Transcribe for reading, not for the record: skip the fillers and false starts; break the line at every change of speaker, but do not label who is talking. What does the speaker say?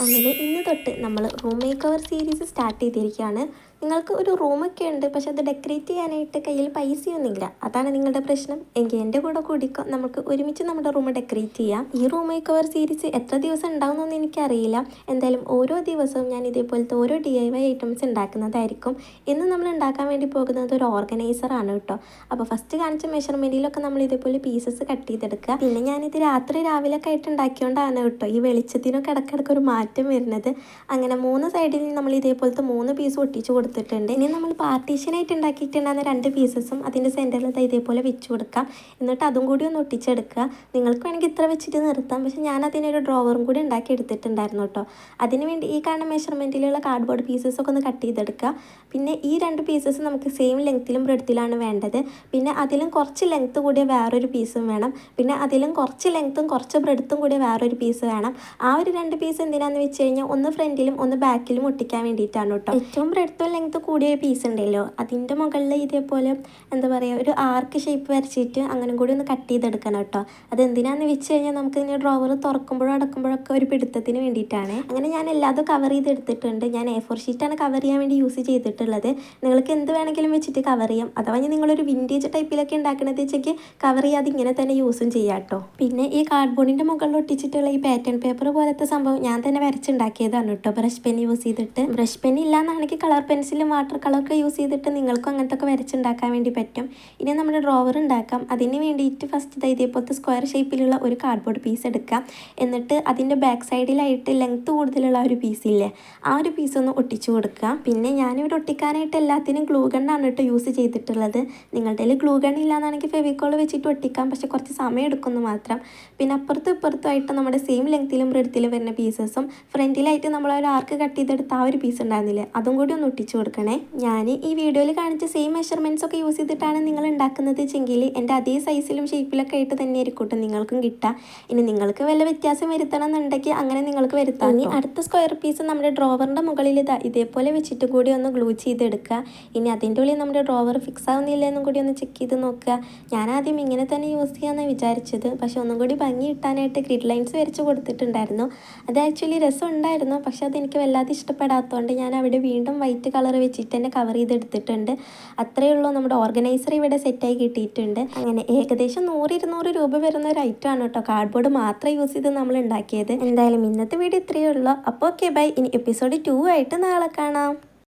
അങ്ങനെ ഇന്ന് തൊട്ട് നമ്മൾ room make over series start ചെയ്തിരിക്കുകയാണ്. നിങ്ങൾക്ക് ഒരു റൂമൊക്കെ ഉണ്ട്, പക്ഷെ അത് ഡെക്കറേറ്റ് ചെയ്യാനായിട്ട് കയ്യിൽ പൈസയൊന്നുമില്ല. അതാണ് നിങ്ങളുടെ പ്രശ്നം. എങ്കിൽ എൻ്റെ കൂടെ കൂടിക്കോ, നമുക്ക് ഒരുമിച്ച് നമ്മുടെ റൂം ഡെക്കറേറ്റ് ചെയ്യാം. ഈ റൂം മേക്ക് ഓവർ സീരീസ് എത്ര ദിവസം ഉണ്ടാവുമെന്നൊന്നും എനിക്കറിയില്ല. എന്തായാലും ഓരോ ദിവസവും ഞാൻ ഇതേപോലത്തെ ഓരോ DIY ഐറ്റംസ് ഉണ്ടാക്കുന്നതായിരിക്കും. ഇന്ന് നമ്മൾ ഉണ്ടാക്കാൻ വേണ്ടി പോകുന്നത് ഒരു ഓർഗനൈസറാണ് കേട്ടോ. അപ്പോൾ ഫസ്റ്റ് കാണിച്ച മെഷർമെൻറ്റിലൊക്കെ നമ്മൾ ഇതേപോലെ പീസസ് കട്ട് ചെയ്തെടുക്കുക. പിന്നെ ഞാനിത് രാവിലെയൊക്കെ ആയിട്ട് ഉണ്ടാക്കിയോണ്ടാണ് കേട്ടോ ഈ വെളിച്ചത്തിനൊക്കെ ഇടയ്ക്കിടയ്ക്ക് ഒരു മാറ്റം വരുന്നത്. അങ്ങനെ 3 സൈഡിൽ നമ്മൾ ഇതേപോലത്തെ 3 പീസ് ഒട്ടിച്ച് കൊടുത്തിട്ടുണ്ട്. ഇനി നമ്മൾ പാർട്ടീഷനായിട്ട് ഉണ്ടാക്കിയിട്ടുണ്ടാകുന്ന 2 പീസസും അതിൻ്റെ സെൻറ്ററിൽ ഇതേപോലെ വെച്ച് കൊടുക്കാം. എന്നിട്ട് അതും കൂടി ഒന്ന് ഒട്ടിച്ചെടുക്കുക. നിങ്ങൾക്ക് വേണമെങ്കിൽ ഇത്ര വെച്ചിട്ട് നിർത്താം, പക്ഷേ ഞാൻ അതിനൊരു ഡ്രോവറും കൂടി ഉണ്ടാക്കി എടുത്തിട്ടുണ്ടായിരുന്നു കേട്ടോ. അതിനുവേണ്ടി ഈ കാണുന്ന മെഷർമെൻറ്റിലുള്ള കാർഡ്ബോർഡ് പീസസൊക്കെ ഒന്ന് കട്ട് ചെയ്തെടുക്കുക. പിന്നെ ഈ 2 പീസസ് നമുക്ക് സെയിം ലെങ്ത്തിലും ബ്രെഡ്ത്തിലാണ് വേണ്ടത്. പിന്നെ അതിലും കുറച്ച് ലെങ്ത്ത് കൂടിയ വേറൊരു പീസും വേണം. പിന്നെ അതിലും കുറച്ച് ലെങ്ത്തും കുറച്ച് ബ്രെഡ്ത്തും കൂടിയ വേറൊരു പീസ് വേണം. ആ ഒരു 2 പീസ് എന്തിനാന്ന് വെച്ച് കഴിഞ്ഞാൽ ഒന്ന് ഫ്രണ്ടിലും ഒന്ന് ബാക്കിലും ഒട്ടിക്കാൻ വേണ്ടിയിട്ടാണ് കേട്ടോ. ഏറ്റവും ബ്രെഡ്ത്തും ലെങ്ത്തും കൂടിയ പീസ് ഉണ്ടല്ലോ, അതിൻ്റെ മുകളിൽ ഇതേപോലെ എന്താ പറയുക ഒരു ആർക്ക് ഷേപ്പ് വരച്ചിട്ട് അങ്ങനെ കൂടി ഒന്ന് കട്ട് ചെയ്തെടുക്കണം കേട്ടോ. അതെന്തിനാന്ന് വെച്ച് കഴിഞ്ഞാൽ നമുക്ക് ഇതിൻ്റെ ഡ്രോവർ തുറക്കുമ്പോഴും അടക്കുമ്പോഴൊക്കെ ഒരു പിടുത്തത്തിന് വേണ്ടിയിട്ടാണ്. അങ്ങനെ ഞാൻ എല്ലാതും കവർ ചെയ്തെടുത്തിട്ടുണ്ട്. ഞാൻ A4 ഷീറ്റാണ് കവർ ചെയ്യാൻ വേണ്ടി യൂസ് ചെയ്തിട്ടുള്ളത്. നിങ്ങൾക്ക് എന്ത് വേണമെങ്കിലും വെച്ചിട്ട് കവർ ചെയ്യാം. അഥവാ നിങ്ങളൊരു വിൻറ്റേജ് ടൈപ്പിലൊക്കെ ഉണ്ടാക്കണത് വെച്ചെങ്കിൽ കവർ ചെയ്യാതെ ഇങ്ങനെ തന്നെ യൂസും ചെയ്യാം കേട്ടോ. പിന്നെ ഈ കാർഡ്ബോർഡിൻ്റെ മുകളിൽ ഒട്ടിച്ചിട്ടുള്ള ഈ പാറ്റേൺ പേപ്പർ പോലത്തെ സംഭവം ഞാൻ തന്നെ വരച്ചുണ്ടാക്കിയതാണ് കേട്ടോ. ബ്രഷ് പെൻ യൂസ് ചെയ്തിട്ട്. ബ്രഷ് പെൻ ഇല്ലാന്നാണെങ്കിൽ കളർ പെൻസിലും വാട്ടർ കളറൊക്കെ യൂസ് ചെയ്തിട്ട് നിങ്ങൾക്കും അങ്ങനത്തെ ഒക്കെ വരച്ചുണ്ടാക്കാൻ വേണ്ടി പറ്റും. ഇനി നമ്മുടെ ഡ്രോവർ ഉണ്ടാക്കാം. അതിന് വേണ്ടിയിട്ട് ഫസ്റ്റ് ഇതേപോലത്തെ സ്ക്വയർ ഷേപ്പിലുള്ള ഒരു കാർഡ്ബോർഡ് പീസ് എടുക്കാം. എന്നിട്ട് അതിൻ്റെ ബാക്ക് സൈഡിലായിട്ട് ലെങ്ത്ത് കൂടുതലുള്ള ഒരു പീസില്ലേ, ആ ഒരു പീസ് ഒന്ന് ഒട്ടിച്ചു കൊടുക്കുക. പിന്നെ ഞാനിവിടെ ഒട്ടിക്കാനായിട്ട് എല്ലാത്തിനും ഗ്ലൂ ഗണ്ണാണ് കേട്ടോ യൂസ് ചെയ്തിട്ടുള്ളത്. നിങ്ങളുടെ കയ്യിൽ ഗ്ലൂ ഗൺ ഇല്ലാന്നാണെങ്കിൽ ഫെവിക്കോൾ വെച്ചിട്ട് ഒട്ടിക്കാം, പക്ഷെ കുറച്ച് സമയം എടുക്കുന്നു മാത്രം. പിന്നെ അപ്പുറത്തും ഇപ്പുറത്തുമായിട്ട് നമ്മുടെ സെയിം ലെങ്ത്തിലും ബ്രെഡ്ത്തിലും വരുന്ന പീസസും ഫ്രണ്ടിലായിട്ട് നമ്മൾ ഒരു ആർക്ക് കട്ട് ചെയ്തെടുത്ത ആ ഒരു പീസ് ഉണ്ടായിരുന്നില്ലേ, അതും കൂടി ഒന്ന് ഒട്ടിച്ചു കൊടുക്കണേ. ഞാൻ ഈ വീഡിയോയിൽ കാണിച്ച സെയിം മെഷർമെൻറ്റ്സ് ഒക്കെ യൂസ് ചെയ്തിട്ടാണ് നിങ്ങൾ ഉണ്ടാക്കുന്നത് വെച്ചെങ്കിൽ എൻ്റെ അതേ സൈസിലും ഷേപ്പിലൊക്കെ ആയിട്ട് തന്നെ ആയിരിക്കട്ടെ നിങ്ങൾക്കും കിട്ടുക. ഇനി നിങ്ങൾക്ക് വല്ല വ്യത്യാസം വരുത്തണം എന്നുണ്ടെങ്കിൽ അങ്ങനെ നിങ്ങൾക്ക് വരുത്താം. ഇനി അടുത്ത സ്ക്വയർ പീസ് നമ്മുടെ ഡ്രോവറിൻ്റെ മുകളിൽ ഇതേപോലെ വെച്ചിട്ട് കൂടി ഒന്ന് ഗ്ലൂ ചെയ്തെടുക്കുക. ഇനി അതിൻ്റെ ഉള്ളിൽ നമ്മുടെ ഡ്രോവർ ഫിക്സ് ആവുന്നില്ല എന്നും കൂടി ഒന്ന് ചെക്ക് ചെയ്ത് നോക്കുക. ഞാൻ ആദ്യം ഇങ്ങനെ തന്നെ യൂസ് ചെയ്യാമെന്നാണ് വിചാരിച്ചത്, പക്ഷെ ഒന്നും കൂടി ഭംഗി കിട്ടാനായിട്ട് ഗ്രിഡ് ലൈൻസ് വരച്ച് കൊടുത്തിട്ടുണ്ടായിരുന്നു. അത് ആക്ച്വലി രസം ഉണ്ടായിരുന്നു, പക്ഷെ അതെനിക്ക് വല്ലാതെ ഇഷ്ടപ്പെടാത്തതുകൊണ്ട് ഞാൻ അവിടെ വീണ്ടും വൈറ്റ് കളർ വെച്ചിട്ട് തന്നെ കവർ ചെയ്തെടുത്തിട്ടുണ്ട്. അത്രയേ ഉള്ളൂ, നമ്മുടെ ഓർഗനൈസർ ഇവിടെ സെറ്റായി കിട്ടിയിട്ടുണ്ട്. അങ്ങനെ ഏകദേശം 100-200 രൂപ വരുന്ന ഒരു ഐറ്റം ആണ് കേട്ടോ. കാർഡ്ബോർഡ് മാത്രം യൂസ് ചെയ്ത് നമ്മൾ ഉണ്ടാക്കിയത്. എന്തായാലും ഇന്നത്തെ വീഡിയോ ഇത്രയേ ഉള്ളൂ. അപ്പോൾ ഓക്കെ ബൈ. ഇനി എപ്പിസോഡ് 2 ആയിട്ട് നാളെ കാണാം.